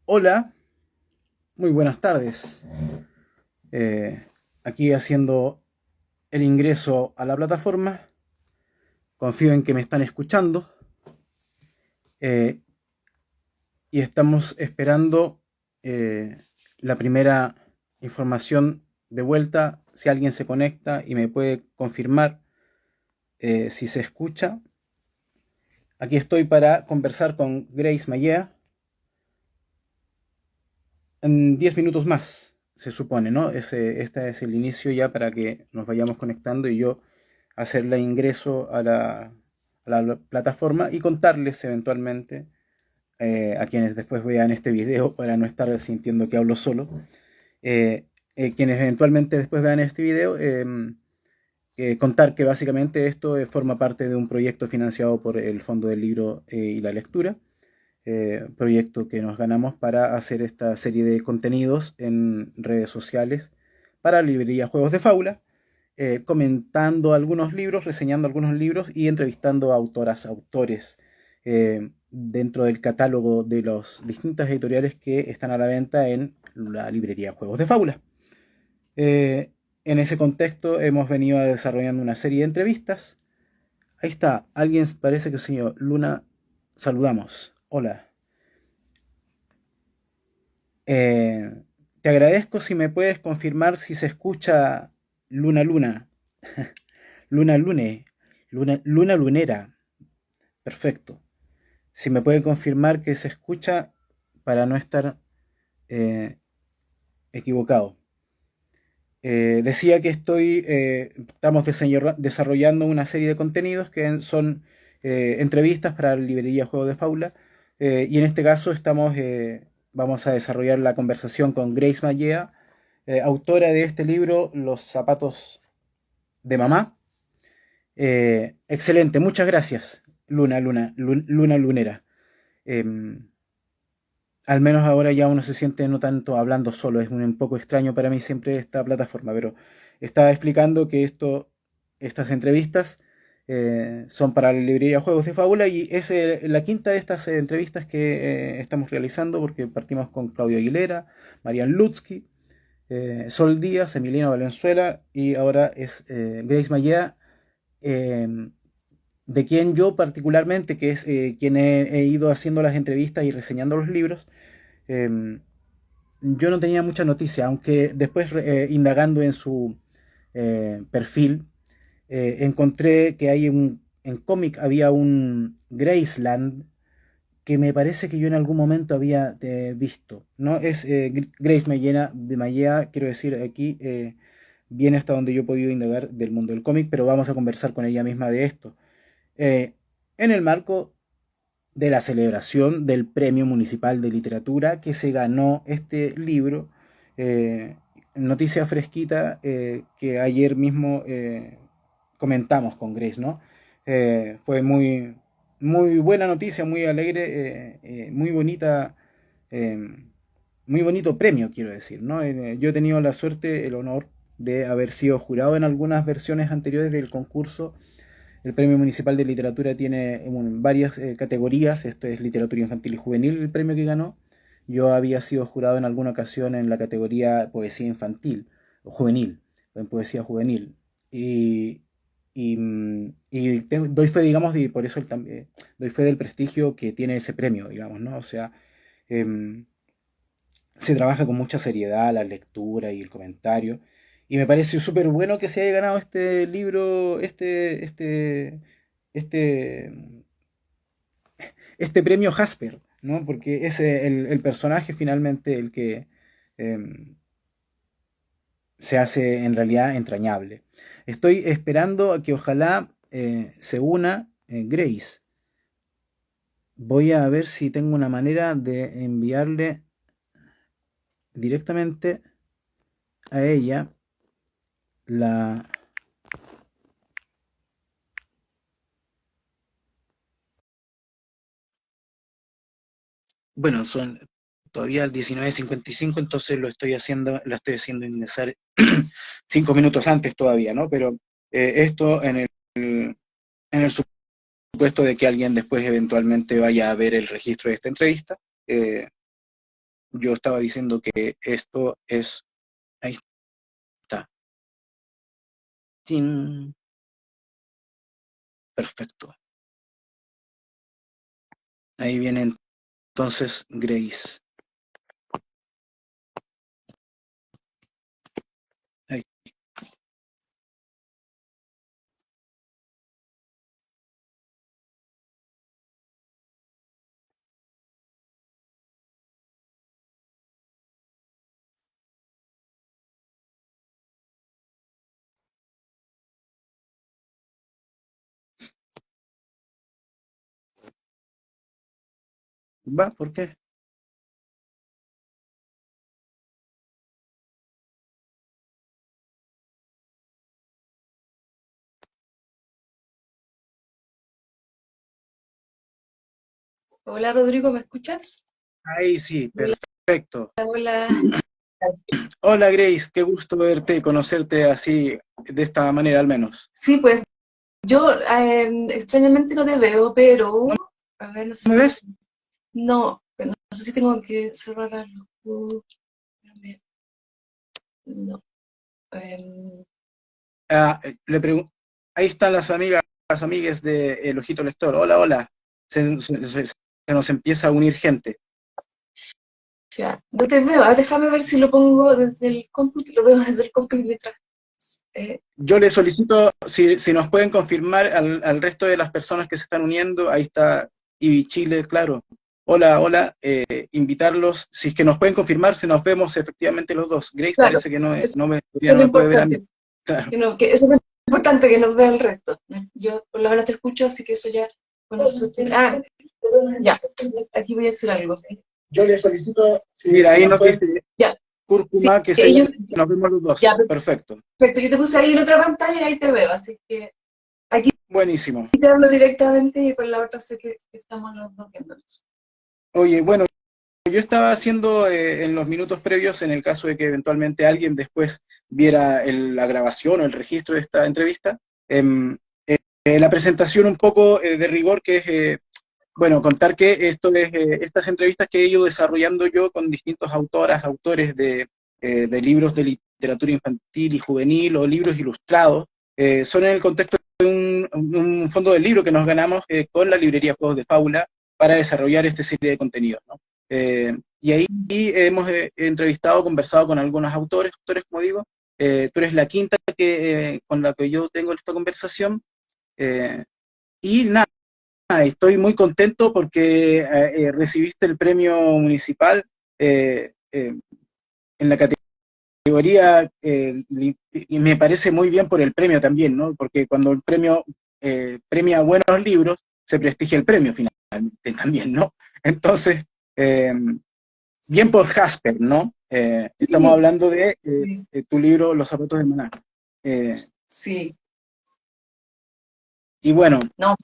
Hola, muy buenas tardes. Aquí haciendo el ingreso a la plataforma. Confío en que me están escuchando eh, y estamos esperando eh, la primera información de vuelta. Si alguien se conecta y me puede confirmar si se escucha. Aquí estoy para conversar con Grace Mallea en 10 minutos más, se supone, ¿no? Este es el inicio ya para que nos vayamos conectando y yo hacerle ingreso a la plataforma y contarles eventualmente a quienes después vean este video para no estar sintiendo que hablo solo. eh, Quienes eventualmente después vean este video, contar que básicamente esto forma parte de un proyecto financiado por el Fondo del Libro y la Lectura, proyecto que nos ganamos para hacer esta serie de contenidos en redes sociales para librería Juegos de Fábula, comentando algunos libros, reseñando algunos libros y entrevistando a autoras, autores dentro del catálogo de las distintas editoriales que están a la venta en la librería Juegos de Fábula. Eh, en ese contexto hemos venido desarrollando una serie de entrevistas. Ahí está, alguien parece que el señor Luna, saludamos. Hola. Eh, Te agradezco si me puedes confirmar si se escucha Luna Luna, Luna Lune, Luna Lunera. Perfecto. Si me puede confirmar que se escucha para no estar eh, equivocado. Decía que estamos desarrollando una serie de contenidos que son entrevistas para la librería Juego de Faula, y en este caso vamos a desarrollar la conversación con Grace Mallea, autora de este libro Los zapatos de mamá. Excelente, muchas gracias, Luna Lunera. Em, Al menos ahora ya uno se siente no tanto hablando solo, es un poco extraño para mí siempre esta plataforma, pero estaba explicando que estas entrevistas son para la librería Juegos de Fábula y es la quinta de estas entrevistas que estamos realizando porque partimos con Claudio Aguilera, Marian Lutsky, Sol Díaz, Emiliano Valenzuela y ahora es Grace Mallea, eh, de quien yo particularmente, que es quien he ido haciendo las entrevistas y reseñando los libros. eh, yo no tenía mucha noticia, aunque después indagando en su perfil, encontré que en cómic había un Graceland que me parece que yo en algún momento había visto, ¿no? Es Grace Mallea, quiero decir, aquí viene hasta donde yo he podido indagar del mundo del cómic, pero vamos a conversar con ella misma de esto. Eh, en el marco de la celebración del Premio Municipal de Literatura que se ganó este libro. eh, Noticia fresquita que ayer mismo comentamos con Grace, ¿no? Fue muy buena noticia, muy alegre, muy bonita, eh, muy bonito premio, quiero decir, ¿no? Yo he tenido la suerte, el honor de haber sido jurado en algunas versiones anteriores del concurso. El Premio Municipal de Literatura tiene varias categorías. Esto es literatura infantil y juvenil, el premio que ganó. Yo había sido jurado en alguna ocasión en la categoría poesía infantil o juvenil, en poesía juvenil. Doy fe, digamos, y por eso doy fe del prestigio que tiene ese premio, digamos, ¿no? O sea, em, se trabaja con mucha seriedad la lectura y el comentario. Y me parece súper bueno que se haya ganado este libro, este, este premio Jasper, ¿no? Porque es el personaje finalmente el que eh, se hace en realidad entrañable. Estoy esperando a que ojalá se una Grace. Voy a ver si tengo una manera de enviarle directamente a ella la... Bueno, son todavía el 19:55, entonces lo estoy haciendo ingresar 5 minutos antes todavía, ¿no? Pero esto en el supuesto de que alguien después eventualmente vaya a ver el registro de esta entrevista. eh, yo estaba diciendo que esto es, ahí está, ¡tin! Perfecto. Ahí viene entonces Grace. Ahí. ¿Va? ¿Por qué? Hola Rodrigo, ¿me escuchas? Ahí sí, Hola, perfecto. hola. Hola Grace, qué gusto verte y conocerte así, de esta manera al menos. Sí, pues yo extrañamente no te veo, ¿No pero a ver, no sé me si tengo, ves? no, pero no sé si tengo que cerrar algo. No. em, Ah, ahí están las amigas de El Ojito Lector. Hola, hola. Se nos empieza a unir gente. ya, no te veo. Déjame ver si lo pongo desde el cómputo, lo veo desde el cómputo mientras. eh, Yo les solicito, si nos pueden confirmar al resto de las personas que se están uniendo, ahí está Ibi Chile, claro. Hola, hola, invitarlos, si es que nos pueden confirmar, si nos vemos efectivamente los dos. Grace claro, parece que no, eso todavía es no lo me puede ver a mí. importante. Claro. Que eso es lo importante, que nos vea el resto. Yo por lo menos te escucho, así que eso ya. Con eso ya, aquí voy a decir algo. Yo les solicito, mira, ahí nos dice Ya, sí, Cúrcuma que ellos, nos vemos los ya, dos. Perfecto. perfecto, yo te puse ahí en otra pantalla y ahí te veo, así que aquí Buenísimo. te hablo directamente y por la otra sé que estamos los dos viéndonos. Oye, bueno, yo estaba haciendo en los minutos previos, en el caso de que eventualmente alguien después viera la grabación o el registro de esta entrevista, em, la presentación un poco de rigor, que es, bueno, contar que estas entrevistas que he ido desarrollando yo con distintos autores de libros de literatura infantil y juvenil o libros ilustrados, son en el contexto de un fondo del libro que nos ganamos con la librería Juegos de Fábula para desarrollar esta serie de contenidos, ¿no? Y ahí hemos entrevistado, conversado con algunos autores como digo. Tú eres la quinta con la que yo tengo esta conversación. eh, y nada, estoy muy contento porque recibiste el premio municipal en la categoría, y me parece muy bien por el premio también, ¿no? Porque cuando el premio premia buenos libros, se prestigia el premio finalmente también, ¿no? Entonces, eh, bien por Jasper, ¿no? Estamos Sí, hablando de sí, tu libro Los zapatos de Maná. Eh, sí, y bueno, no,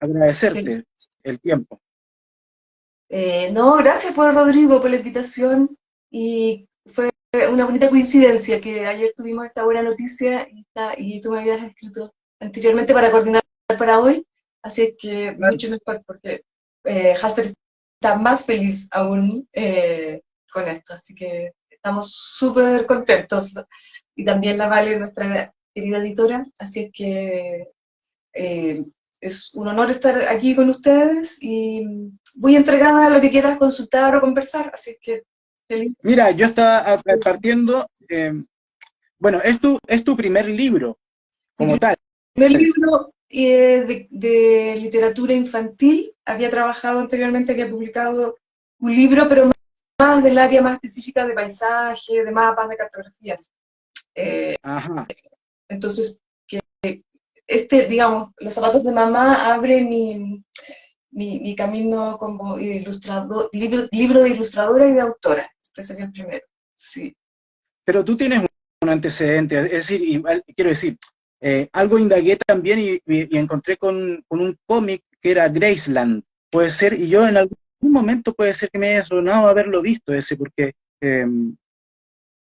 agradecerte el tiempo. no, gracias por Rodrigo por la invitación y fue una bonita coincidencia que ayer tuvimos esta buena noticia y tú me habías escrito anteriormente para coordinar para hoy, así es que Claro. mucho mejor porque Jasper está más feliz aún con esto, así que estamos súper contentos y también la Vale, nuestra querida editora, así es que eh, es un honor estar aquí con ustedes y muy entregada a lo que quieras consultar o conversar, así que feliz. Mira, yo estaba partiendo, bueno, es tu primer libro como Mi tal. primer libro de literatura infantil, había trabajado anteriormente, había publicado un libro, pero más del área más específica de paisaje, de mapas, de cartografías. Eh, Ajá. entonces, digamos, Los zapatos de mamá abre mi camino como ilustrador, libro de ilustradora y de autora. Este sería el primero. Sí. Pero tú tienes un antecedente, es decir, quiero decir, algo indagué también y encontré con un cómic que era Graceland, puede ser, y yo en algún momento puede ser que me haya sonado haberlo visto ese, porque eh,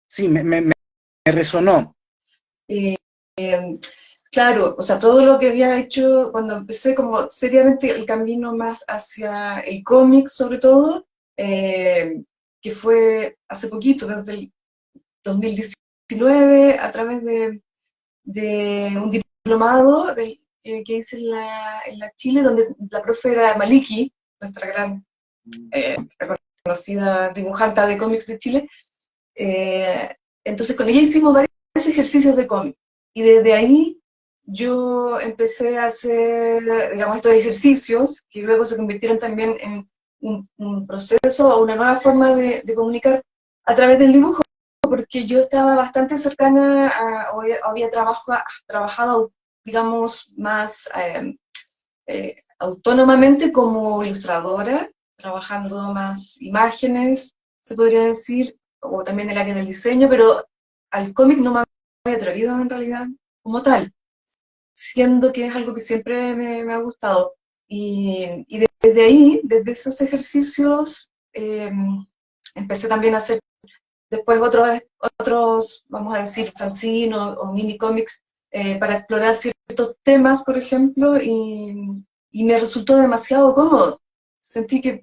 sí, me resonó. Eh, claro, o sea, todo lo que había hecho cuando empecé como seriamente el camino más hacia el cómic, sobre todo, eh, que fue hace poquito, desde el 2019, a través de un diplomado que hice en la Chile, donde la profe era Maliki, nuestra gran reconocida dibujanta de cómics de Chile. Entonces con ella hicimos varios ejercicios de cómic. Y desde ahí yo empecé a hacer, digamos, estos ejercicios que luego se convirtieron también en un proceso o una nueva forma de comunicar a través del dibujo, porque yo estaba bastante cercana o había trabajado, digamos, más autónomamente como ilustradora, trabajando más imágenes, se podría decir, o también el área del diseño, pero al cómic no me había atrevido en realidad como tal, siendo que es algo que siempre me ha gustado. Y desde ahí, desde esos ejercicios, empecé también a hacer después otros vamos a decir, fanzine o mini cómics para explorar ciertos temas, por ejemplo, y me resultó demasiado cómodo. Sentí que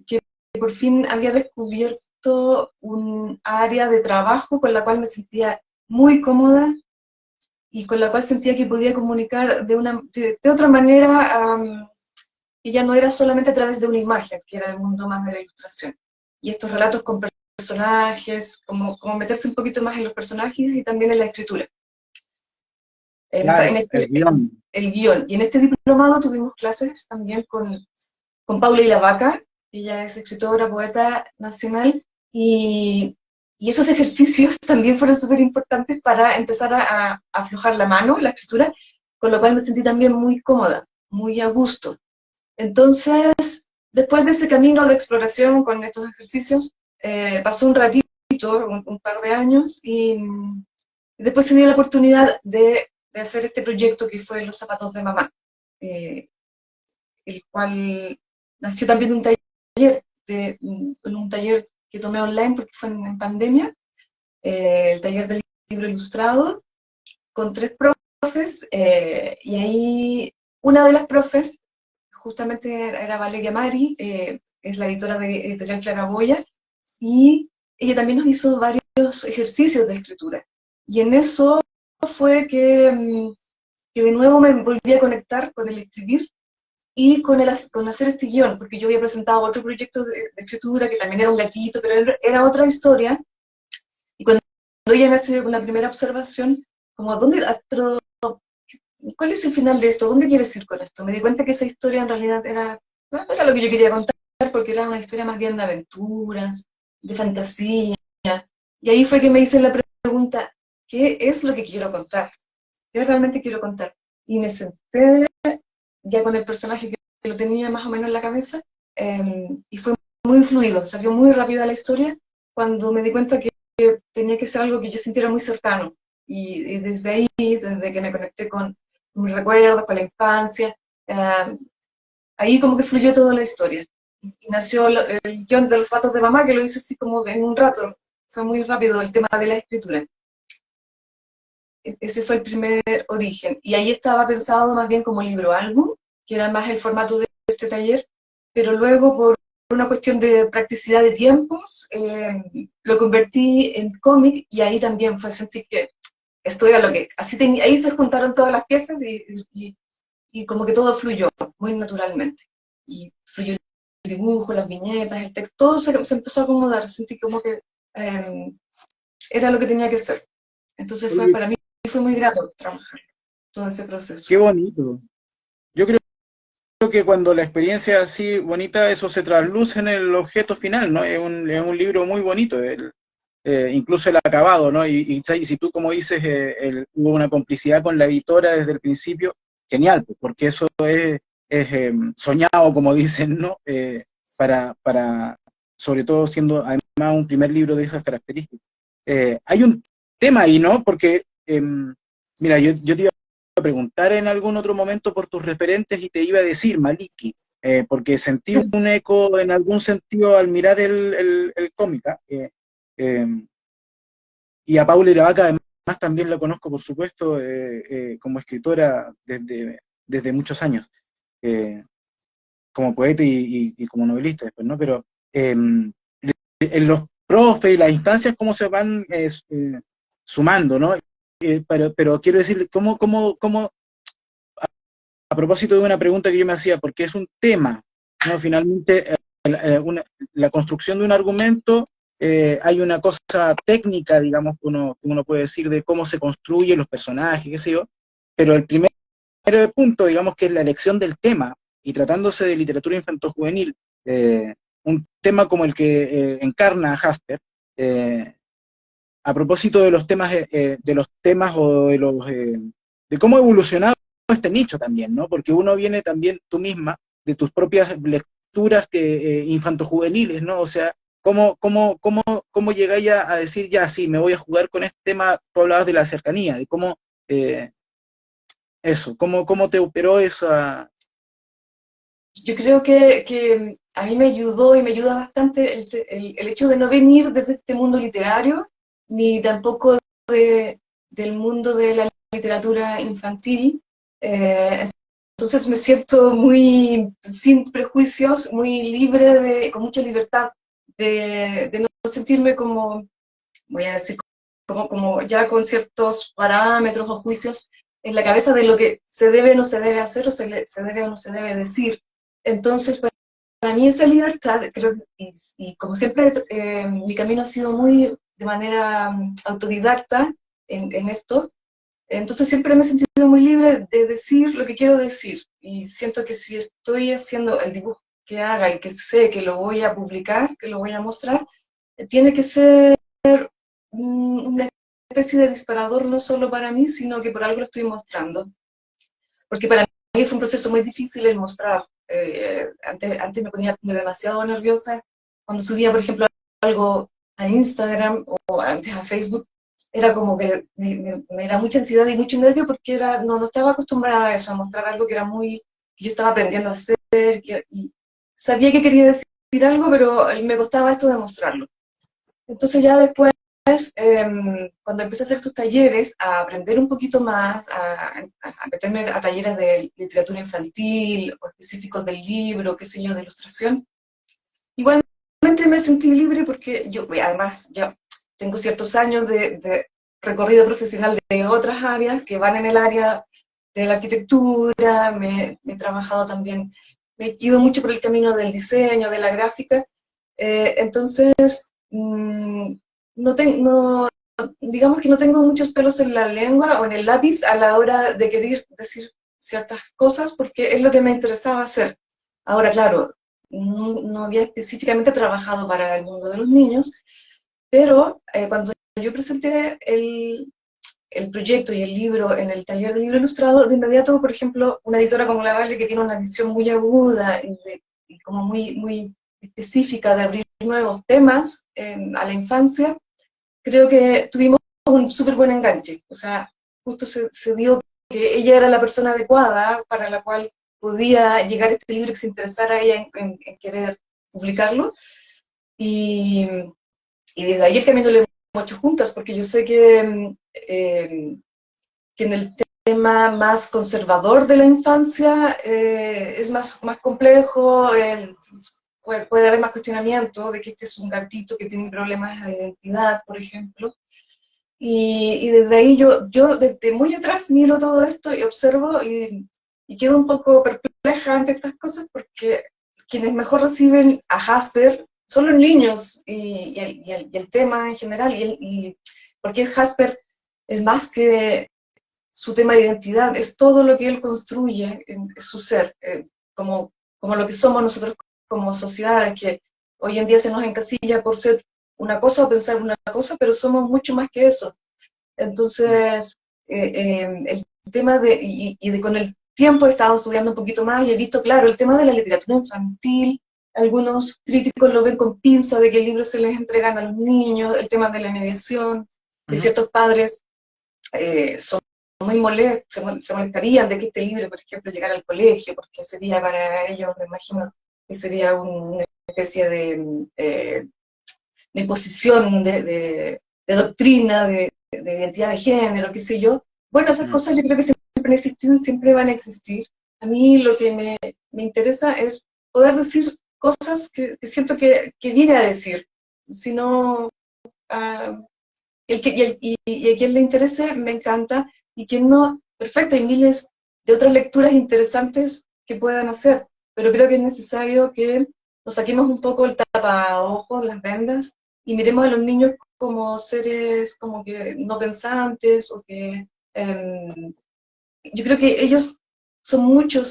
por fin había descubierto un área de trabajo con la cual me sentía muy cómoda y con la cual sentía que podía comunicar de otra manera, que ya no era solamente a través de una imagen, que era el mundo más de la ilustración. Y estos relatos con personajes, como meterse un poquito más en los personajes y también en la escritura. Claro, el guión. El guión. Y en este diplomado tuvimos clases también con Paula Ilavaca, ella es escritora, poeta nacional, y esos ejercicios también fueron súper importantes para empezar a aflojar la mano, la escritura, con lo cual me sentí también muy cómoda, muy a gusto. Entonces, después de ese camino de exploración con estos ejercicios, pasó un ratito, un par de años, y después se dio la oportunidad de hacer este proyecto que fue Los zapatos de mamá, eh, el cual nació también de un taller, en un taller que tomé online porque fue en pandemia, el taller del libro ilustrado, con 3 profes, y ahí una de las profes justamente era Valeria Mari, es la editora de Editorial Claraboya, y ella también nos hizo varios ejercicios de escritura. Y en eso fue que de nuevo me volví a conectar con el escribir y con hacer este guión, porque yo había presentado otro proyecto de escritura que también era un gatito, pero era otra historia, y cuando ella me hace una primera observación, como, pero ¿cuál es el final de esto? ¿Dónde quieres ir con esto? Me di cuenta que esa historia en realidad no era lo que yo quería contar, porque era una historia más bien de aventuras, de fantasía. Y ahí fue que me hice la pregunta, ¿qué es lo que quiero contar? ¿Qué realmente quiero contar? Y me senté ya con el personaje que lo tenía más o menos en la cabeza, y fue muy fluido, salió muy rápida la historia, cuando me di cuenta que tenía que ser algo que yo sintiera muy cercano. Y desde ahí, desde que me conecté con mis recuerdos, con la infancia, ahí como que fluyó toda la historia. Y nació el guión de Los zapatos de mamá, que lo hice así como en un rato. Fue muy rápido el tema de la escritura. Ese fue el primer origen. Y ahí estaba pensado más bien como libro álbum, que era más el formato de este taller, pero luego por una cuestión de practicidad de tiempos, lo convertí en cómic y ahí también fue sentir que esto era lo que, ahí se juntaron todas las piezas y como que todo fluyó muy naturalmente. Y fluyó el dibujo, las viñetas, el texto, todo se empezó a acomodar, sentí como que era lo que tenía que ser. Entonces Oye, para mí fue muy grato trabajar todo ese proceso. qué bonito. Yo creo que cuando la experiencia es así bonita, eso se trasluce en el objeto final, ¿no? Es un libro muy bonito, incluso el acabado, ¿no? Y si tú, como dices, hubo una complicidad con la editora desde el principio, genial, pues, porque eso es soñado, como dicen, ¿no? Para, sobre todo siendo además un primer libro de esas características. Hay un tema ahí, ¿no? Porque, mira, yo te iba a preguntar en algún otro momento por tus referentes y te iba a decir Maliki, porque sentí un eco en algún sentido al mirar el cómic. Eh, y a Paula Iravaca además también la conozco, por supuesto, como escritora desde muchos años, eh, como poeta y como novelista después, ¿no? Pero en los profes y las instancias, cómo se van sumando, ¿no? Pero quiero decir, a propósito de una pregunta que yo me hacía, porque es un tema, ¿no? Finalmente, la construcción de un argumento, hay una cosa técnica, digamos, que uno puede decir de cómo se construyen los personajes, qué sé yo, pero el primer punto, digamos, que es la elección del tema, y tratándose de literatura infanto-juvenil, un tema como el que encarna Jasper, eh, a propósito de los temas o de cómo ha evolucionado este nicho también, ¿no? Porque uno viene también tú misma de tus propias lecturas infantojuveniles, ¿no? O sea, ¿cómo llegáis a decir, ya, sí, me voy a jugar con este tema? Tú hablabas de la cercanía, de cómo, cómo te operó eso Yo creo que a mí me ayudó y me ayuda bastante el hecho de no venir desde este mundo literario, ni tampoco del mundo de la literatura infantil. Entonces me siento muy sin prejuicios, muy libre, con mucha libertad de no sentirme como, voy a decir, como ya con ciertos parámetros o juicios en la cabeza de lo que se debe o no se debe hacer o se debe o no se debe decir. Entonces, para mí esa libertad, creo, y como siempre, mi camino ha sido muy de manera autodidacta en esto, entonces siempre me he sentido muy libre de decir lo que quiero decir, y siento que si estoy haciendo el dibujo que haga y que sé que lo voy a publicar, que lo voy a mostrar, tiene que ser una especie de disparador no solo para mí, sino que por algo lo estoy mostrando. Porque para mí fue un proceso muy difícil el mostrar. Antes me ponía demasiado nerviosa cuando subía, por ejemplo, algo a Instagram o antes a Facebook. Era como que me era mucha ansiedad y mucho nervio porque no estaba acostumbrada a eso, a mostrar algo que era que yo estaba aprendiendo a hacer, y sabía que quería decir algo, pero me costaba esto de mostrarlo. Entonces ya después, cuando empecé a hacer estos talleres, a aprender un poquito más, a meterme a talleres de literatura infantil o específicos del libro, qué sé yo, de ilustración, igualmente me sentí libre porque yo, además, ya tengo ciertos años de recorrido profesional de otras áreas que van en el área de la arquitectura, me he trabajado también, me he ido mucho por el camino del diseño, de la gráfica, entonces no, digamos que no tengo muchos pelos en la lengua o en el lápiz a la hora de querer decir ciertas cosas porque es lo que me interesaba hacer. Ahora, claro, no había específicamente trabajado para el mundo de los niños, pero cuando yo presenté el proyecto y el libro en el taller de libro ilustrado, de inmediato, por ejemplo, una editora como La Valle, que tiene una visión muy aguda y como muy específica de abrir nuevos temas a la infancia, creo que tuvimos un súper buen enganche. O sea, justo se dio que ella era la persona adecuada para la cual podía llegar este libro y que se interesara ella en querer publicarlo. Y, y desde ahí el camino lo hemos hecho juntas, porque yo sé que en el tema más conservador de la infancia es más complejo, puede haber más cuestionamiento de que este es un gatito que tiene problemas de identidad, por ejemplo. Y desde ahí yo desde muy atrás miro todo esto y observo y quedo un poco perpleja ante estas cosas porque quienes mejor reciben a Jasper son los niños y el tema en general, porque Jasper es más que su tema de identidad, es todo lo que él construye en su ser, como lo que somos nosotros como sociedad, que hoy en día se nos encasilla por ser una cosa o pensar una cosa, pero somos mucho más que eso. Entonces, el tema con el tiempo he estado estudiando un poquito más y he visto, claro, el tema de la literatura infantil, algunos críticos lo ven con pinza de que el libro se les entregan a los niños, el tema de la mediación, de Ujú. ciertos padres son muy molestos, se molestarían de que este libro, por ejemplo, llegara al colegio, porque sería para ellos, me imagino, que sería una especie de imposición de doctrina, de identidad de género, qué sé yo. Bueno, esas Mm. cosas yo creo que siempre han existido y siempre van a existir. A mí lo que me interesa es poder decir cosas que siento que viene a decir. sino y a quien le interese, me encanta, y quien no, perfecto, hay miles de otras lecturas interesantes que puedan hacer, pero creo que es necesario que nos saquemos un poco el tapaojos, las vendas, y miremos a los niños como seres como que no pensantes, o que yo creo que ellos son mucho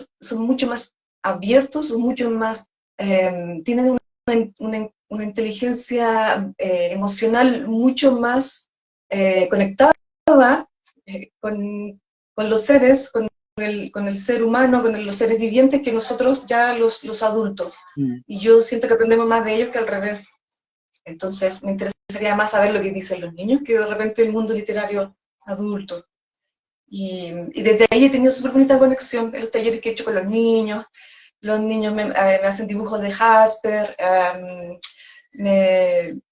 más abiertos, son mucho más, tienen una inteligencia emocional mucho más conectada con los seres, con el ser humano, los seres vivientes, que nosotros ya los adultos. Mm. Y yo siento que aprendemos más de ellos que al revés. Entonces me interesaría más saber lo que dicen los niños que de repente el mundo literario adulto. Y desde ahí he tenido súper bonita conexión en los talleres que he hecho con los niños me hacen dibujos de Jasper, me,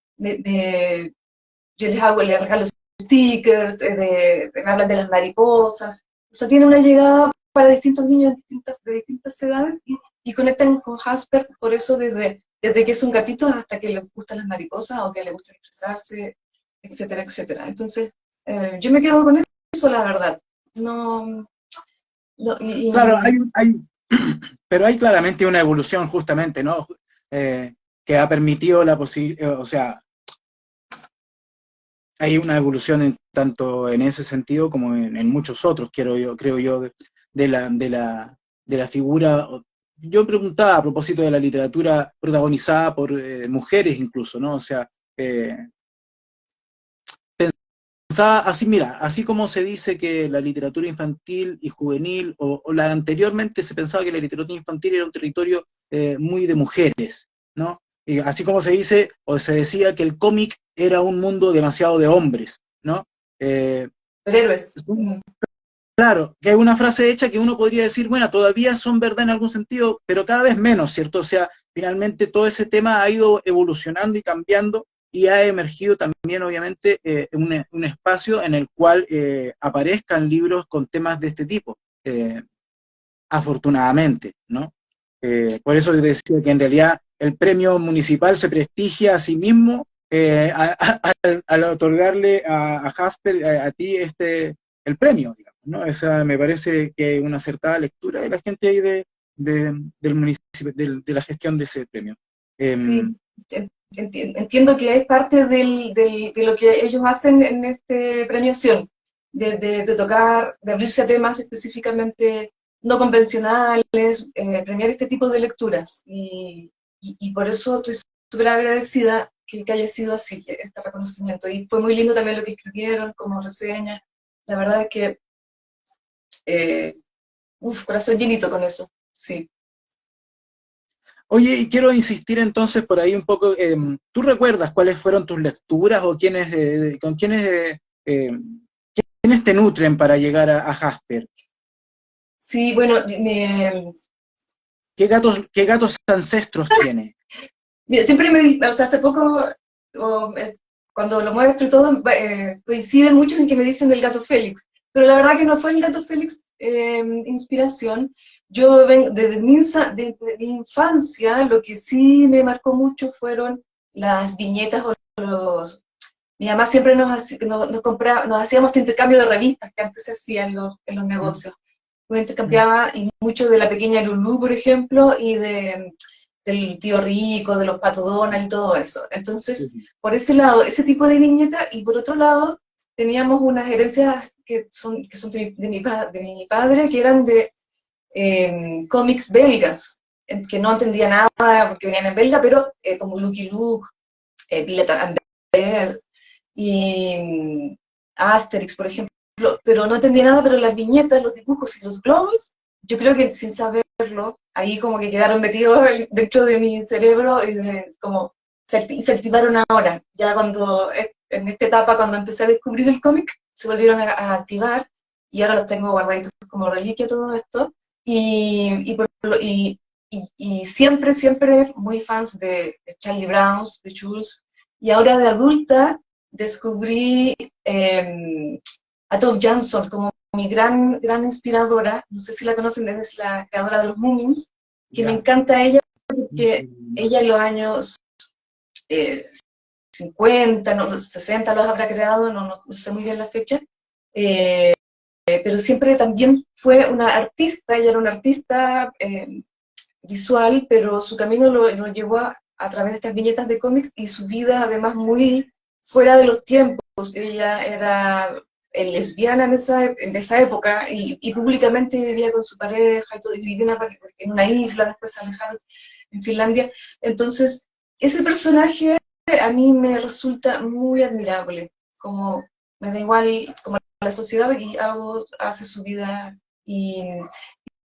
yo les regalo stickers, me hablan de las mariposas, o sea, tiene una llegada para distintos niños de distintas edades y conectan con Jasper, por eso desde que es un gatito hasta que le gustan las mariposas o que le gusta expresarse, etcétera, etcétera. Entonces, yo me quedo con eso, la verdad. No, no Claro, pero hay claramente una evolución justamente, ¿no? Que ha permitido la posibilidad, o sea, hay una evolución tanto en ese sentido como en muchos otros, creo yo, de la figura. Yo preguntaba a propósito de la literatura protagonizada por mujeres incluso, ¿no? O sea, pensaba así, mira, así como se dice que la literatura infantil y juvenil, o la anteriormente se pensaba que la literatura infantil era un territorio muy de mujeres, ¿no? Y así como se dice, o se decía que el cómic era un mundo demasiado de hombres, ¿no? Eh, superhéroes. claro, que hay una frase hecha que uno podría decir, bueno, todavía son verdad en algún sentido, pero cada vez menos, ¿cierto? O sea, finalmente todo ese tema ha ido evolucionando y cambiando y ha emergido también, obviamente, un espacio en el cual aparezcan libros con temas de este tipo, afortunadamente, ¿no? Por eso decía que en realidad el premio municipal se prestigia a sí mismo al otorgarle a Jasper, a ti, el premio, digamos, ¿no? Esa me parece que es una acertada lectura de la gente ahí del municipio, de la gestión de ese premio. Sí, entiendo que es parte de lo que ellos hacen en esta premiación, de tocar, de abrirse a temas específicamente no convencionales, premiar este tipo de lecturas. Y por eso estoy súper agradecida que haya sido así, este reconocimiento. Y fue muy lindo también lo que escribieron como reseña. La verdad es que, corazón llenito con eso, sí. Oye, y quiero insistir entonces por ahí un poco, ¿tú recuerdas cuáles fueron tus lecturas o con quiénes te nutren para llegar a Jasper? Sí, bueno, Qué gatos ancestros tiene? mira, siempre o sea, hace poco, o, cuando lo muestro y todo, coinciden muchos en que me dicen del gato Félix, pero la verdad que no fue el gato Félix inspiración. Yo desde mi infancia, lo que sí me marcó mucho fueron las viñetas o los... Mi mamá siempre nos compraba, nos hacíamos este intercambio de revistas que antes se hacía en los Mm, negocios. Uno mm, intercambiaba y mucho de la pequeña Lulú, por ejemplo, y del tío Rico, de los Pato Donald y todo eso. Entonces, sí, por ese lado, ese tipo de viñeta, y por otro lado, teníamos unas herencias que son de mi padre, que eran de cómics belgas, que no entendía nada porque venían en belga, pero como Lucky Luke, Villette and Belle, y Asterix, por ejemplo, pero no entendía nada, pero las viñetas, los dibujos y los globos, yo creo que sin saberlo, ahí como que quedaron metidos dentro de mi cerebro y como se activaron ahora. Ya cuando, en esta etapa, cuando empecé a descubrir el cómic, se volvieron a activar y ahora los tengo guardaditos como reliquia todo esto. Y siempre, siempre muy fans de Charlie Brown, de Jules, y ahora de adulta descubrí a Tove Jansson como mi gran inspiradora. No sé si la conocen, es la creadora de los Moomins, que me ya. encanta ella porque ella en los años 50, no, 60 los habrá creado, no sé muy bien la fecha, pero siempre también fue una artista, ella era una artista visual, pero su camino lo llevó a través de estas viñetas de cómics y su vida además muy fuera de los tiempos. Ella era lesbiana en esa época y públicamente vivía con su pareja y todo, y vivía en una isla, después se alejaron en Finlandia. Entonces, ese personaje a mí me resulta muy admirable, como me da igual como la sociedad y hace su vida y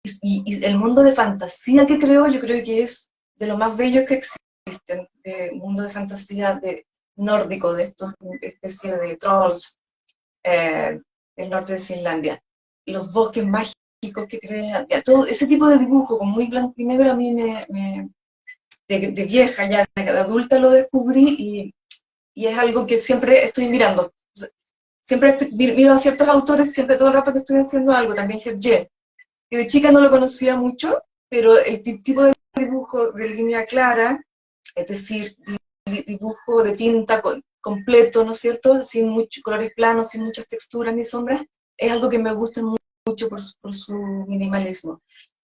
el mundo de fantasía que creó, yo creo que es de lo más bello que existen, de mundo de fantasía de nórdico, de estos especies de trolls del norte de Finlandia. Los bosques mágicos que crea, ya, todo ese tipo de dibujo con muy blanco y negro a mí de vieja, ya de adulta lo descubrí y es algo que siempre estoy mirando. Siempre miro a ciertos autores, siempre todo el rato que estoy haciendo algo, también Hergé, que de chica no lo conocía mucho, pero el tipo de dibujo de línea clara, es decir, dibujo de tinta completo, ¿no es cierto? Sin muchos colores planos, sin muchas texturas ni sombras, es algo que me gusta mucho por su minimalismo.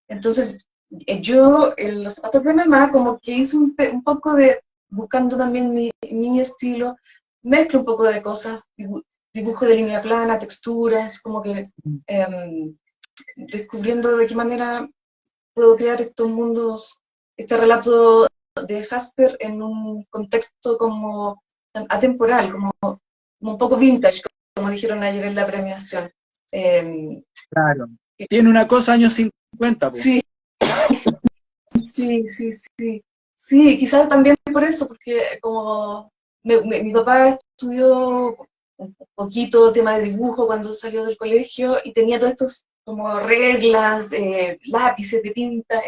Entonces, yo en los zapatos de mamá como que hice un poco de, buscando también mi estilo, mezclo un poco de cosas, dibujo de línea plana, texturas, como que descubriendo de qué manera puedo crear estos mundos, este relato de Jasper en un contexto como atemporal, como un poco vintage, como dijeron ayer en la premiación. Eh, Claro. Tiene una cosa años 50, pues. sí, sí. Sí, quizás también por eso, porque como mi papá estudió un poquito tema de dibujo cuando salió del colegio y tenía todos estos como reglas, lápices de tinta,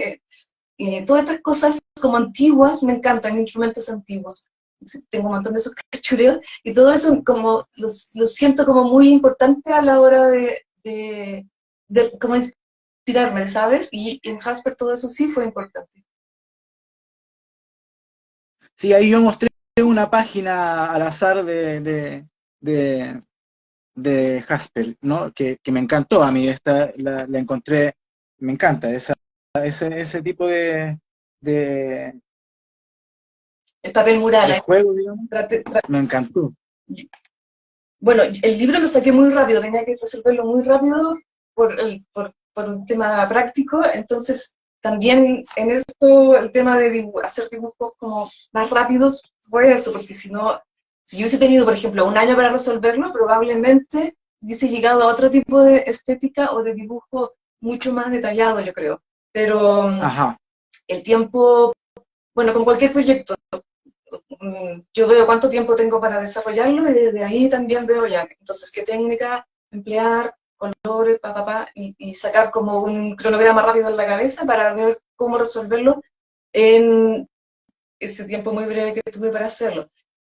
todas estas cosas como antiguas me encantan, instrumentos antiguos. Tengo un montón de esos cachureos y todo eso como lo siento como muy importante a la hora de como inspirarme, ¿sabes? Y en Jasper todo eso sí fue importante. Sí, ahí yo mostré una página al azar de, de Jasper, ¿no? Que me encantó a mí, esta la encontré, me encanta, ese tipo de, El papel mural, de juego, digamos, trate, me encantó. bueno, el libro lo saqué muy rápido, tenía que resolverlo muy rápido por un tema práctico, entonces también en esto el tema de hacer dibujos como más rápidos fue eso, porque si no, si yo hubiese tenido, por ejemplo, un año para resolverlo, probablemente hubiese llegado a otro tipo de estética o de dibujo mucho más detallado, yo creo. Pero Ajá, el tiempo, bueno, con cualquier proyecto, yo veo cuánto tiempo tengo para desarrollarlo y desde ahí también veo ya, entonces, qué técnica emplear, colores, y sacar como un cronograma rápido en la cabeza para ver cómo resolverlo en ese tiempo muy breve que tuve para hacerlo.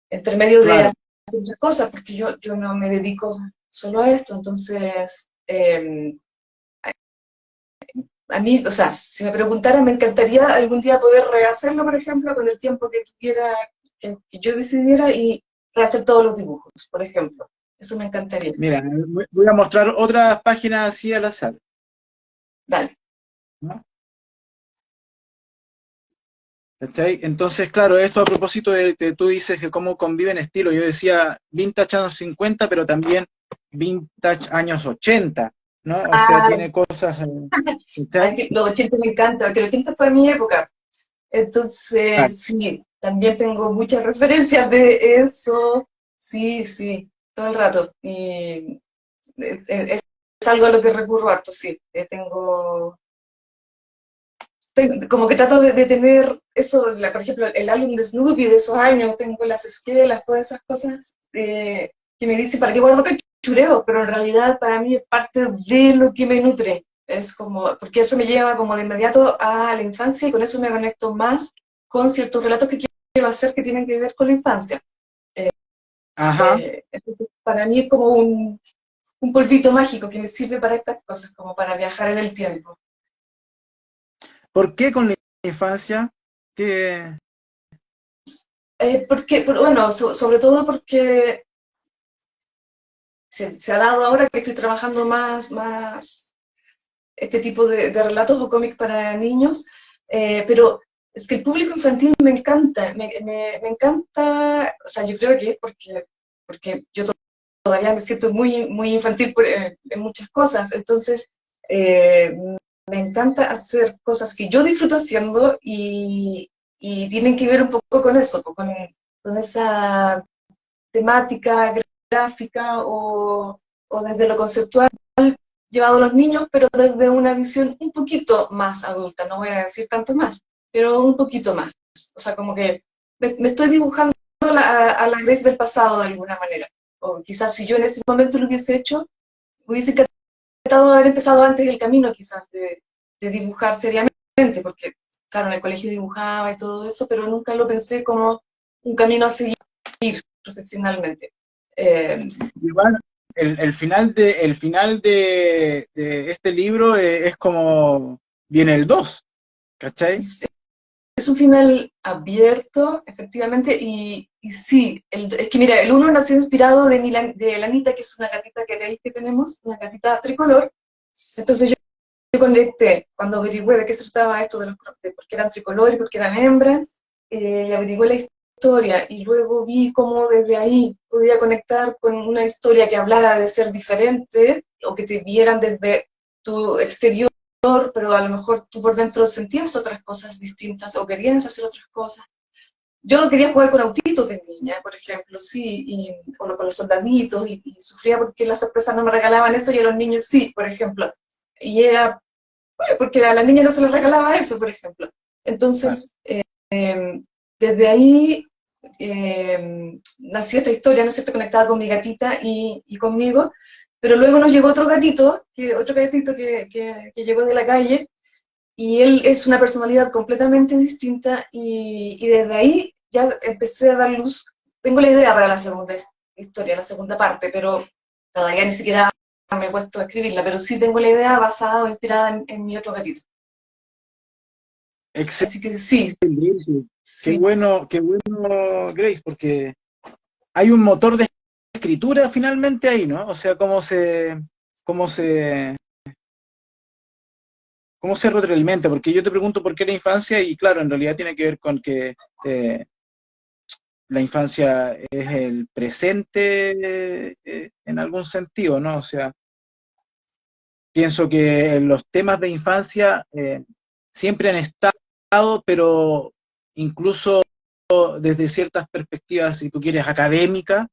Entre medio de claro. hacer muchas cosas, porque yo no me dedico solo a esto, entonces, a mí, o sea, si me preguntara, me encantaría algún día poder rehacerlo, por ejemplo, con el tiempo que tuviera, que yo decidiera y rehacer todos los dibujos, por ejemplo. Eso me encantaría. Mira, voy a mostrar otras páginas así al azar, Dale. ¿no? ¿Cachai? Entonces, claro, esto a propósito de que tú dices que cómo conviven estilos, yo decía vintage años 50, pero también vintage años 80, ¿no? O sea, Ah, tiene cosas, es ¿cachai? que los 80 me encanta, porque los 80 fue mi época. Claro. Entonces, sí, también tengo muchas referencias de eso. Sí, todo el rato. Y es algo a lo que recurro harto, sí. Como que trato de tener eso, por ejemplo, el álbum de Snoopy de esos años, tengo las esquelas, todas esas cosas que me dicen para qué guardo cachureo, pero en realidad para mí es parte de lo que me nutre. Es como, porque eso me lleva como de inmediato a la infancia y con eso me conecto más con ciertos relatos que quiero hacer que tienen que ver con la infancia. Ajá. Entonces, para mí es como un polvito mágico que me sirve para estas cosas, como para viajar en el tiempo. ¿Por qué con la infancia? ¿Qué? Bueno, sobre todo porque se ha dado ahora que estoy trabajando más este tipo de relatos o cómics para niños, pero es que el público infantil me encanta, me encanta, o sea, yo creo que es porque yo todavía me siento muy infantil en muchas cosas, entonces eh, me encanta hacer cosas que yo disfruto haciendo y tienen que ver un poco con eso, con esa temática gráfica o desde lo conceptual llevado a los niños, pero desde una visión un poquito más adulta, no voy a decir tanto más, pero un poquito más. O sea, como que me estoy dibujando a la Grace del pasado de alguna manera. O quizás si yo en ese momento lo hubiese hecho, hubiese tratado de haber empezado antes el camino quizás de dibujar seriamente, porque claro, en el colegio dibujaba y todo eso, pero nunca lo pensé como un camino a seguir profesionalmente. Eh, Igual, el final de este libro es como viene el 2, ¿cachai? Es un final abierto, efectivamente, y sí, es que mira, el uno nació inspirado de Lanita, que es una gatita que tenemos, una gatita tricolor. Entonces yo conecté, cuando averigüé de qué se trataba esto de por qué eran tricolores, por qué eran hembras, y averigüé la historia, y luego vi cómo desde ahí podía conectar con una historia que hablara de ser diferente, o que te vieran desde tu exterior, pero a lo mejor tú por dentro sentías otras cosas distintas o querías hacer otras cosas. Yo quería jugar con autitos de niña, por ejemplo, sí, o con los soldaditos, y sufría porque las sorpresas no me regalaban eso y a los niños sí, por ejemplo. Y era porque a la niña no se le regalaba eso, por ejemplo. Ah, Entonces, desde ahí nació esta historia, ¿no es cierto?, conectada con mi gatita y conmigo, pero luego nos llegó otro gatito que llegó de la calle, y él es una personalidad completamente distinta, y desde ahí ya empecé a dar luz. Tengo la idea para la segunda historia, la segunda parte, pero todavía ni siquiera me he puesto a escribirla, pero sí tengo la idea basada o inspirada en mi otro gatito. excelente, Así que sí, Grace. sí, Qué bueno, Grace, porque hay un motor de escritura finalmente ahí, ¿no? O sea, cómo se, cómo se retroalimenta, porque yo te pregunto por qué la infancia, y claro, en realidad tiene que ver con que eh, la infancia es el presente en algún sentido, ¿no? O sea, pienso que los temas de infancia siempre han estado, pero incluso desde ciertas perspectivas, si tú quieres, académicas,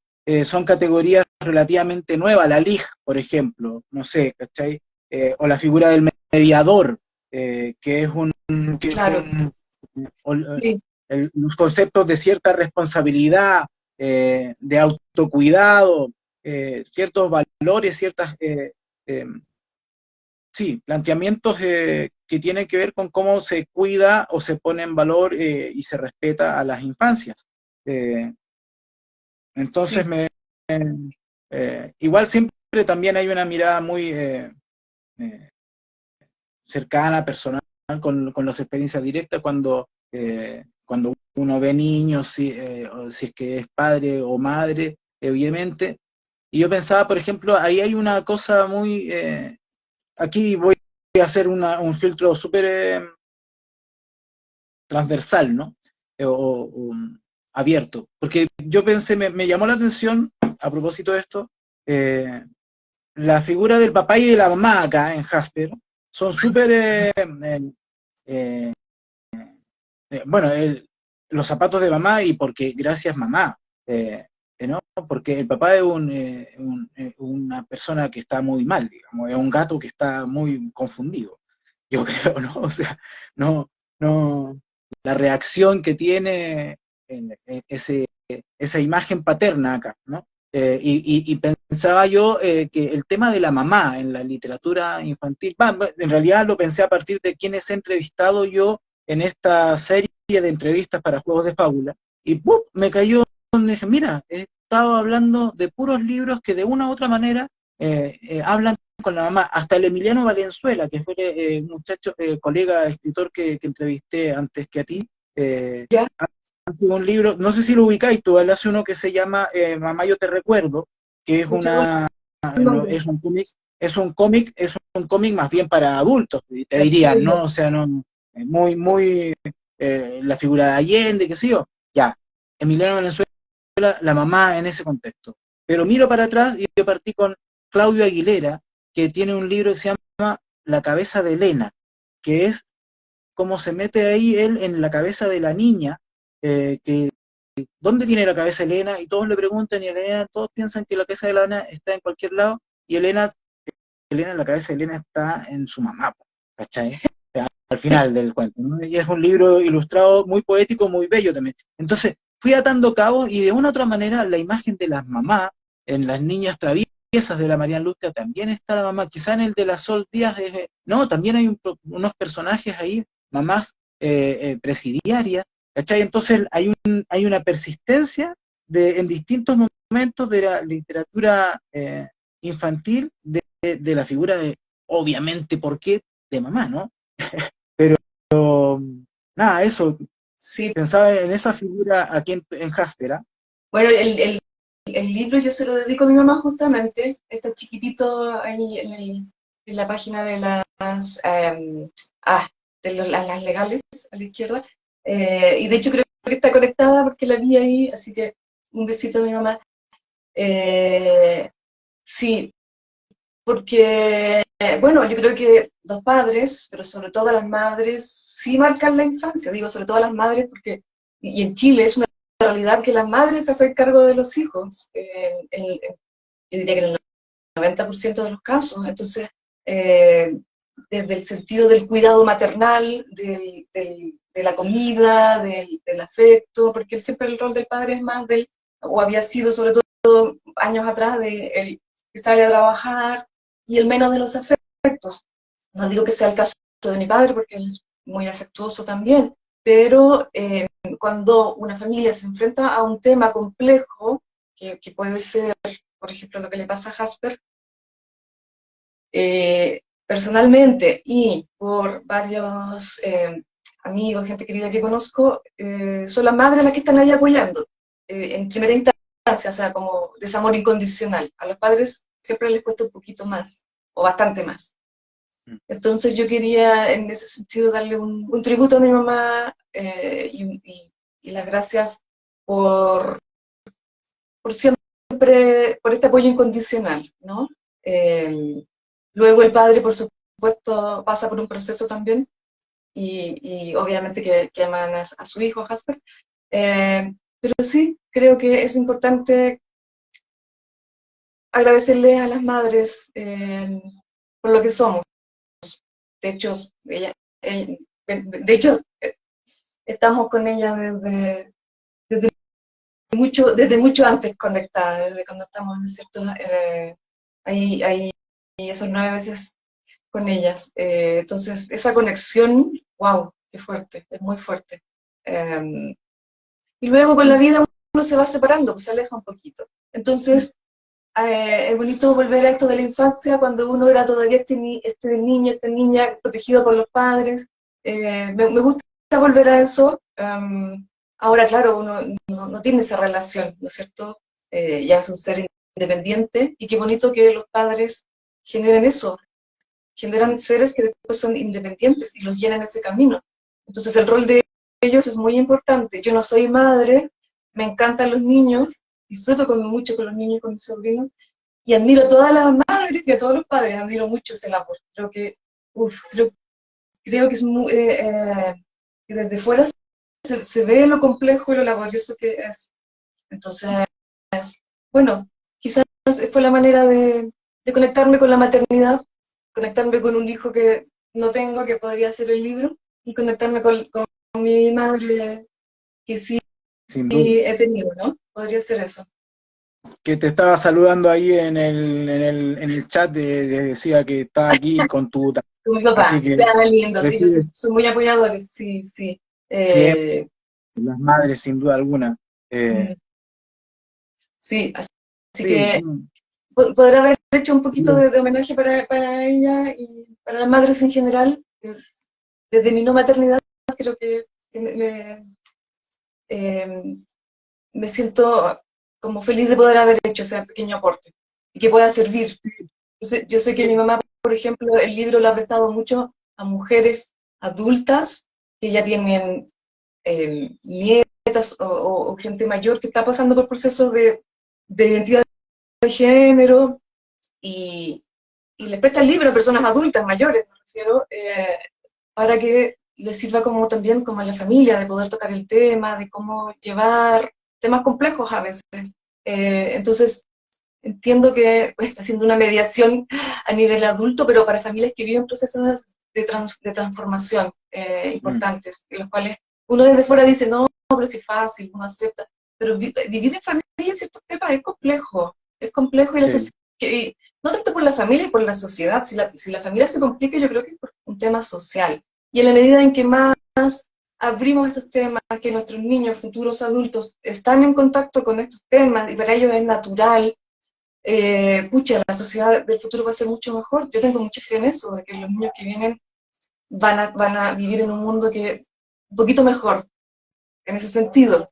son categorías relativamente nuevas. La LIG, por ejemplo, no sé, ¿cachai? O la figura del mediador, que es claro, o, sí, los conceptos de cierta responsabilidad, de autocuidado, ciertos valores, ciertas eh, sí, planteamientos que tienen que ver con cómo se cuida o se pone en valor y se respeta a las infancias. Eh, entonces, sí, igual siempre también hay una mirada muy eh, cercana, personal, con las experiencias directas cuando uno ve niños, o si es que es padre o madre, obviamente. Y yo pensaba, por ejemplo, ahí hay una cosa muy... aquí voy a hacer un filtro súper transversal, ¿no? O abierto. Porque yo pensé, me llamó la atención, a propósito de esto, eh, la figura del papá y de la mamá acá en Jasper son súper, eh, bueno, los zapatos de mamá y porque gracias mamá, ¿no? Porque el papá es una persona que está muy mal, digamos, es un gato que está muy confundido, yo creo, ¿no? O sea, no, no, la reacción que tiene esa imagen paterna acá, ¿no? Y pensaba yo que el tema de la mamá en la literatura infantil, en realidad lo pensé a partir de quienes he entrevistado yo en esta serie de entrevistas para Juegos de Fábula, y ¡pum! Me cayó, me dije, mira, he estado hablando de puros libros que de una u otra manera hablan con la mamá, hasta el Emiliano Valenzuela, que fue un muchacho, colega, escritor que entrevisté antes que a ti, eh, ya, hace un libro, no sé si lo ubicáis tú, él hace uno que se llama Mamá, yo te recuerdo, que es Escuchado una, el no, nombre. es un cómic más bien para adultos, te ¿En dirían, serio? ¿no? O sea, no, muy, la figura de Allende, qué sé yo, ya, Emiliano Valenzuela, la mamá en ese contexto. Pero miro para atrás y yo partí con Claudio Aguilera, que tiene un libro que se llama La cabeza de Elena, que es cómo se mete ahí él en la cabeza de la niña, que ¿dónde tiene la cabeza Elena? Y todos le preguntan, y Elena, todos piensan que la cabeza de Elena está en cualquier lado, y la cabeza de Elena está en su mamá, ¿cachai? Al final del cuento, ¿no? Y es un libro ilustrado muy poético, muy bello también. Entonces, fui atando cabos y de una u otra manera la imagen de las mamás en las niñas traviesas de la Marian Lustrea también está la mamá, quizá en el de la Sol Díaz, no, también hay unos personajes ahí, mamás presidiarias, ¿cachai? Entonces hay una persistencia en distintos momentos de la literatura infantil de la figura de, obviamente, ¿por qué? De mamá, ¿no? Nada, eso, Sí. pensaba en esa figura aquí en Jasper, ¿ah? Bueno, el libro yo se lo dedico a mi mamá justamente, está chiquitito ahí en la página de ah, las legales a la izquierda. Y de hecho creo que está conectada porque la vi ahí, así que un besito a mi mamá. Eh, sí, porque, bueno, yo creo que los padres, pero sobre todo las madres, sí marcan la infancia, digo sobre todo las madres porque, y en Chile es una realidad que las madres se hacen cargo de los hijos, yo diría que en el 90% de los casos, entonces, eh, desde el sentido del cuidado maternal, de la comida, del afecto, porque siempre el rol del padre es más del, o había sido sobre todo años atrás, de el que sale a trabajar y el menos de los afectos. No digo que sea el caso de mi padre, porque él es muy afectuoso también, pero cuando una familia se enfrenta a un tema complejo, que puede ser, por ejemplo, lo que le pasa a Jasper, personalmente y por varios amigos, gente querida que conozco, son las madres las que están ahí apoyando, en primera instancia, o sea, como desamor incondicional. A los padres siempre les cuesta un poquito más, o bastante más. Entonces yo quería en ese sentido darle un tributo a mi mamá y las gracias por, por siempre, por este apoyo incondicional, ¿no? Eh, Luego el padre, por supuesto, pasa por un proceso también y obviamente que aman a su hijo, a Jasper. Pero sí, creo que es importante agradecerle a las madres por lo que somos. De hecho, ella- de hecho, estamos con ella desde mucho antes conectada, desde cuando estamos, ¿no es cierto? Ahí esos 9 meses con ellas. Entonces, esa conexión, wow, qué fuerte, es muy fuerte. Eh, y luego con la vida uno se va separando, pues se aleja un poquito. Entonces, es bonito volver a esto de la infancia, cuando uno era todavía este niño, esta niña protegido por los padres. Me gusta volver a eso. Ahora, claro, uno no tiene esa relación, ¿no es cierto? Ya es un ser independiente y qué bonito que los padres generen eso, generan seres que después son independientes y los guían en ese camino. Entonces el rol de ellos es muy importante. Yo no soy madre, me encantan los niños, disfruto mucho con los niños y con mis sobrinos, y admiro a todas las madres y a todos los padres, admiro mucho ese labor. Creo que es muy, que desde fuera se ve lo complejo y lo laborioso que es. Entonces, bueno, quizás fue la manera de conectarme con la maternidad, conectarme con un hijo que no tengo, que podría ser el libro, y conectarme con mi madre, que sí Sin duda. he tenido, ¿no? Podría ser eso. Que te estaba saludando ahí en el chat, decía que está aquí con Con mi así papá, que sean lindos, sí, recibe son muy apoyadores, sí, sí. siempre las madres, sin duda alguna. Eh, Mm, sí, así sí, que poder haber hecho un poquito de homenaje para ella y para las madres en general, desde mi no maternidad, creo que eh, me siento como feliz de poder haber hecho ese pequeño aporte y que pueda servir. Yo sé que mi mamá, por ejemplo, el libro lo ha prestado mucho a mujeres adultas que ya tienen nietas o gente mayor que está pasando por procesos de identidad de género y, y les presta el libro a personas adultas, mayores, me refiero, para que les sirva como también como a la familia, de poder tocar el tema, de cómo llevar temas complejos a veces. Entonces, entiendo que pues, está haciendo una mediación a nivel adulto, pero para familias que viven procesos de transformación importantes, en los cuales uno desde fuera dice, no, pero si es fácil, uno acepta, pero vivir en familia en ciertos temas es complejo y, Sí. y no tanto por la familia y por la sociedad, si la familia se complica yo creo que es por un tema social. Y en la medida en que más abrimos estos temas, que nuestros niños, futuros adultos, están en contacto con estos temas y para ellos es natural, pucha, la sociedad del futuro va a ser mucho mejor. Yo tengo mucha fe en eso, de que los niños que vienen van a vivir en un mundo que un poquito mejor, en ese sentido,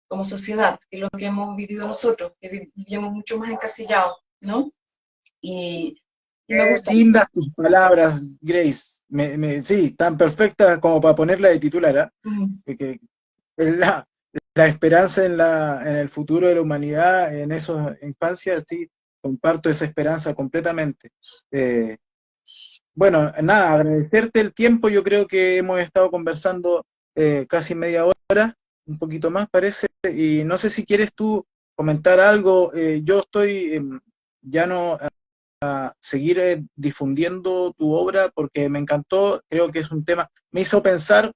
como sociedad, que lo que hemos vivido nosotros, que vivimos mucho más encasillados, ¿no? Y, y me Qué gusta. lindas tus palabras, Grace. Sí, tan perfectas como para ponerla de titular, ¿ah? Mm, Que es la esperanza en el futuro de la humanidad, en esas infancias, sí, comparto esa esperanza completamente. Eh, bueno, nada, agradecerte el tiempo. Yo creo que hemos estado conversando casi media hora, un poquito más parece, y no sé si quieres tú comentar algo. Yo estoy ya no seguir difundiendo tu obra porque me encantó, creo que es un tema, me hizo pensar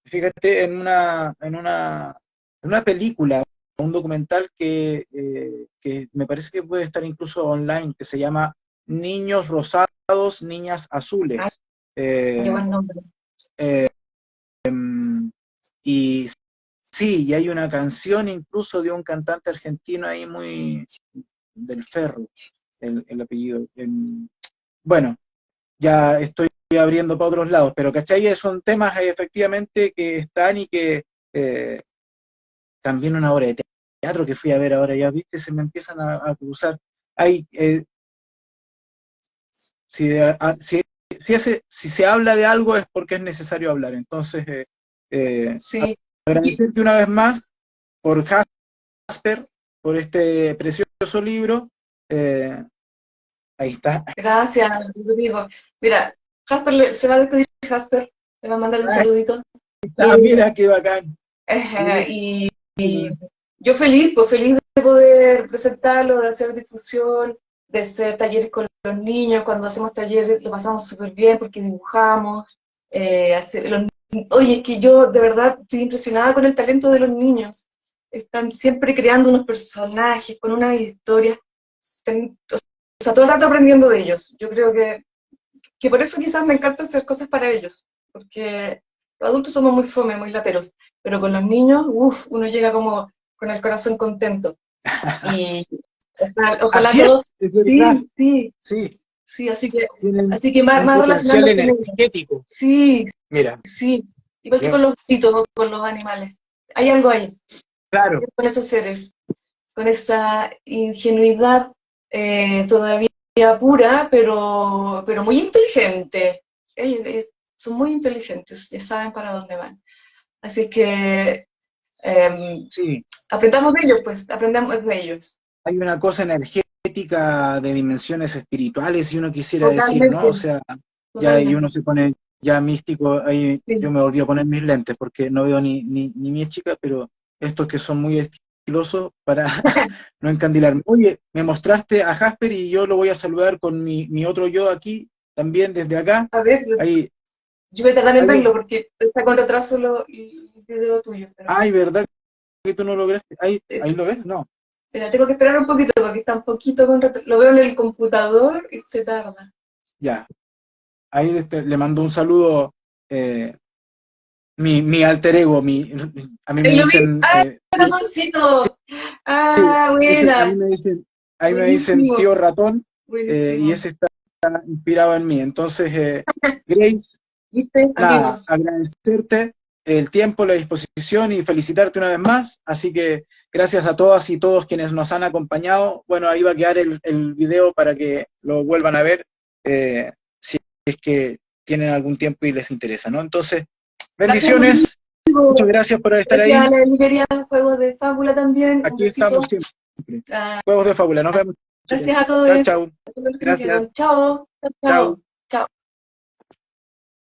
fíjate, en una película, un documental que me parece que puede estar incluso online, que se llama Niños Rosados, Niñas ay, Azules. qué Eh, buen nombre. eh, y sí, y hay una canción incluso de un cantante argentino ahí muy del Ferro, el apellido. Bueno, ya estoy abriendo para otros lados, pero ¿cachai? Son temas efectivamente que están y que también una obra de teatro que fui a ver ahora, ya viste, se me empiezan a cruzar. Hay, si, si se habla de algo es porque es necesario hablar, entonces eh, Sí. agradecerte una vez más por Jasper, por este precioso libro. eh, Ahí está. Gracias, Rodrigo. Mira, Jasper se va a despedir Jasper, le va a mandar un Ahí saludito. está, Y, mira qué bacán. y yo feliz, pues feliz de poder presentarlo, de hacer difusión, de hacer talleres con los niños. Cuando hacemos talleres lo pasamos súper bien porque dibujamos. Oye, es que yo de verdad estoy impresionada con el talento de los niños. Están siempre creando unos personajes con unas historias. O sea, todo el rato aprendiendo de ellos. Yo creo que por eso quizás me encanta hacer cosas para ellos, porque los adultos somos muy fome, muy lateros, pero con los niños, uff, uno llega como con el corazón contento. Y ojalá Así todos, es verdad. sí, sí, Sí, sí, tienen así que un más potencial relacionarnos con ellos. energético. Sí, Mira, sí, igual que yo, con los gatitos o con los animales. Hay algo ahí, claro, con esos seres, con esa ingenuidad todavía pura, pero muy inteligente. Son muy inteligentes, ya saben para dónde van. Así que sí, aprendamos de ellos, pues, aprendamos de ellos. hay una cosa energética de dimensiones espirituales, si uno quisiera decir, ¿no? O Totalmente, sea, ya ahí uno totalmente. se pone ya místico, ahí yo Sí. me volví a poner mis lentes porque no veo ni mi chica, pero estos que son muy estilosos para no encandilarme. Oye, me mostraste a Jasper y yo lo voy a saludar con mi otro yo aquí, también desde acá. A ver, Ahí, yo voy a tardar en ahí, verlo porque está con retraso el video tuyo, pero ay, ¿verdad que tú no lograste? eh, Ahí lo ves, no. espera, tengo que esperar un poquito porque está un poquito con retraso. Lo veo en el computador y se tarda. Ya, ahí le mando un saludo, mi alter ego, a mí me ¡Ay, lo vi! dicen, ¡Ah, ratoncito! ¡Ah, buena! ahí me dicen Buenísimo, tío ratón, y buenísimo. ese está inspirado en mí. Entonces, Grace, ¿Viste, nada, amigos? agradecerte, el tiempo, la disposición y felicitarte una vez más. Así que gracias a todas y todos quienes nos han acompañado. Bueno, ahí va a quedar el video para que lo vuelvan a ver, si es que tienen algún tiempo y les interesa, ¿no? Entonces, Gracias, bendiciones, muchas Rodrigo. gracias por estar Gracias a ahí. la librería Juegos de Fábula también. Un Aquí estamos besito. siempre. Juegos de Fábula, nos vemos, chicos. Gracias a todos. Chao, chao. A todos los que vinieron. Gracias, Chao. Chao. chao. Chao.